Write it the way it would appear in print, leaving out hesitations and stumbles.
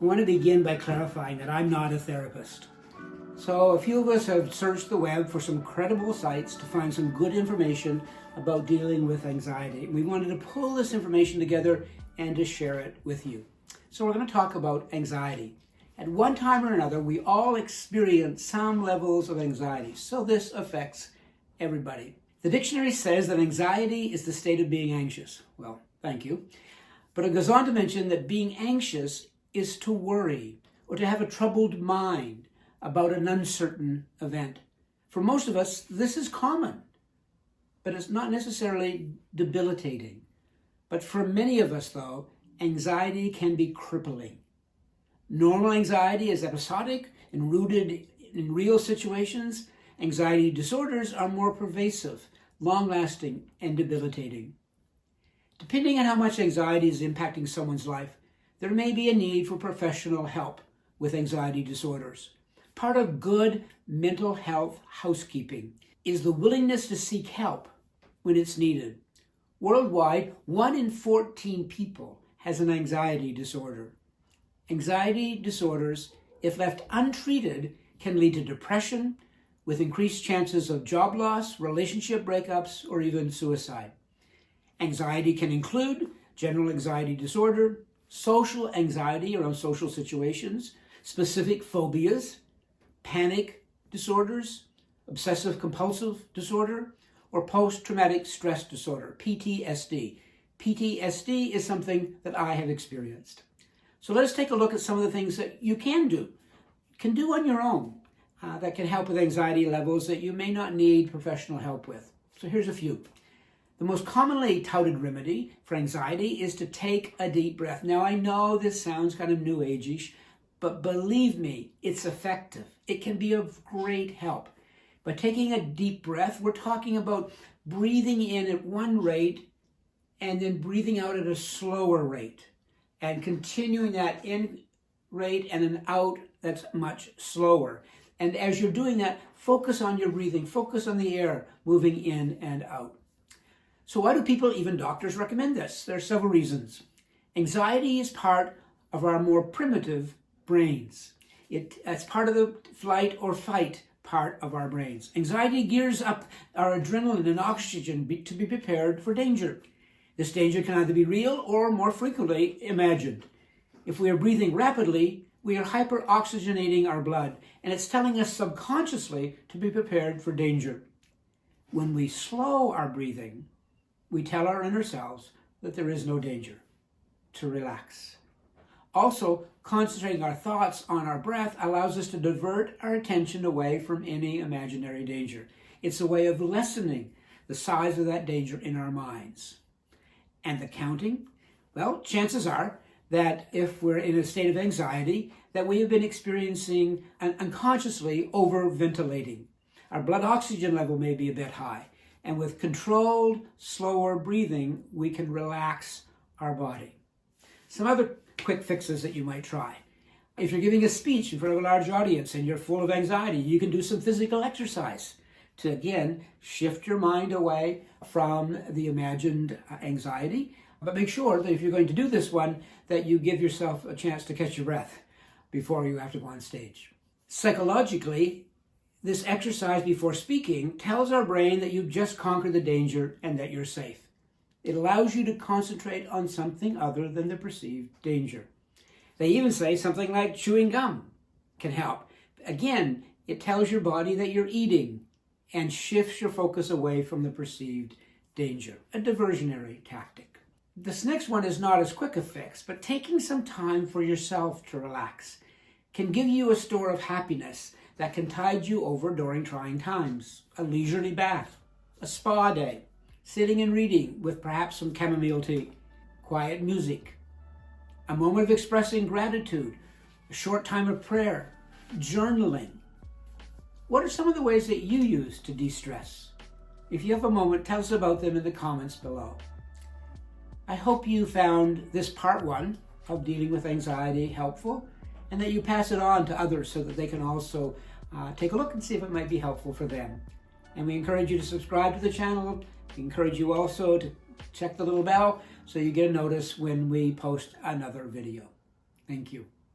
I want to begin by clarifying that I'm not a therapist. So a few of us have searched the web for some credible sites to find some good information about dealing with anxiety. We wanted to pull this information together and to share it with you. So we're going to talk about anxiety. At one time or another, we all experience some levels of anxiety. So this affects everybody. The dictionary says that anxiety is the state of being anxious. Well, thank you. But it goes on to mention that being anxious is to worry or to have a troubled mind about an uncertain event. For most of us, this is common, but it's not necessarily debilitating. But for many of us, though, anxiety can be crippling. Normal anxiety is episodic and rooted in real situations. Anxiety disorders are more pervasive, long-lasting, and debilitating. Depending on how much anxiety is impacting someone's life, there may be a need for professional help with anxiety disorders. Part of good mental health housekeeping is the willingness to seek help when it's needed. Worldwide, 1 in 14 people has an anxiety disorder. Anxiety disorders, if left untreated, can lead to depression, with increased chances of job loss, relationship breakups, or even suicide. Anxiety can include general anxiety disorder, social anxiety around social situations, specific phobias, panic disorders, obsessive-compulsive disorder, or post-traumatic stress disorder, PTSD. PTSD is something that I have experienced. So let's take a look at some of the things that you can do on your own, that can help with anxiety levels that you may not need professional help with. So here's a few. The most commonly touted remedy for anxiety is to take a deep breath. Now, I know this sounds kind of new ageish, but believe me, it's effective. It can be of great help. By taking a deep breath, we're talking about breathing in at one rate and then breathing out at a slower rate and continuing that in rate and an out that's much slower. And as you're doing that, focus on your breathing, focus on the air moving in and out. So why do people, even doctors, recommend this? There are several reasons. Anxiety is part of our more primitive brains. It's part of the flight or fight part of our brains. Anxiety gears up our adrenaline and oxygen to be prepared for danger. This danger can either be real or, more frequently, imagined. If we are breathing rapidly, we are hyperoxygenating our blood, and it's telling us subconsciously to be prepared for danger. When we slow our breathing, we tell our inner selves that there is no danger, to relax. Also, concentrating our thoughts on our breath allows us to divert our attention away from any imaginary danger. It's a way of lessening the size of that danger in our minds. And the counting? Well, chances are that if we're in a state of anxiety, that we have been experiencing unconsciously over-ventilating. Our blood oxygen level may be a bit high. And with controlled, slower breathing, we can relax our body. Some other quick fixes that you might try. If you're giving a speech in front of a large audience and you're full of anxiety, you can do some physical exercise to, again, shift your mind away from the imagined anxiety. But make sure that if you're going to do this one, that you give yourself a chance to catch your breath before you have to go on stage. Psychologically, this exercise before speaking tells our brain that you've just conquered the danger and that you're safe. It allows you to concentrate on something other than the perceived danger. They even say something like chewing gum can help. Again, it tells your body that you're eating and shifts your focus away from the perceived danger, a diversionary tactic. This next one is not as quick a fix, but taking some time for yourself to relax can give you a store of happiness that can tide you over during trying times. A leisurely bath, a spa day, sitting and reading with perhaps some chamomile tea, quiet music, a moment of expressing gratitude, a short time of prayer, journaling. What are some of the ways that you use to de-stress? If you have a moment, tell us about them in the comments below. I hope you found this part 1 of dealing with anxiety helpful, and that you pass it on to others so that they can also take a look and see if it might be helpful for them. And we encourage you to subscribe to the channel. We encourage you also to check the little bell so you get a notice when we post another video. Thank you.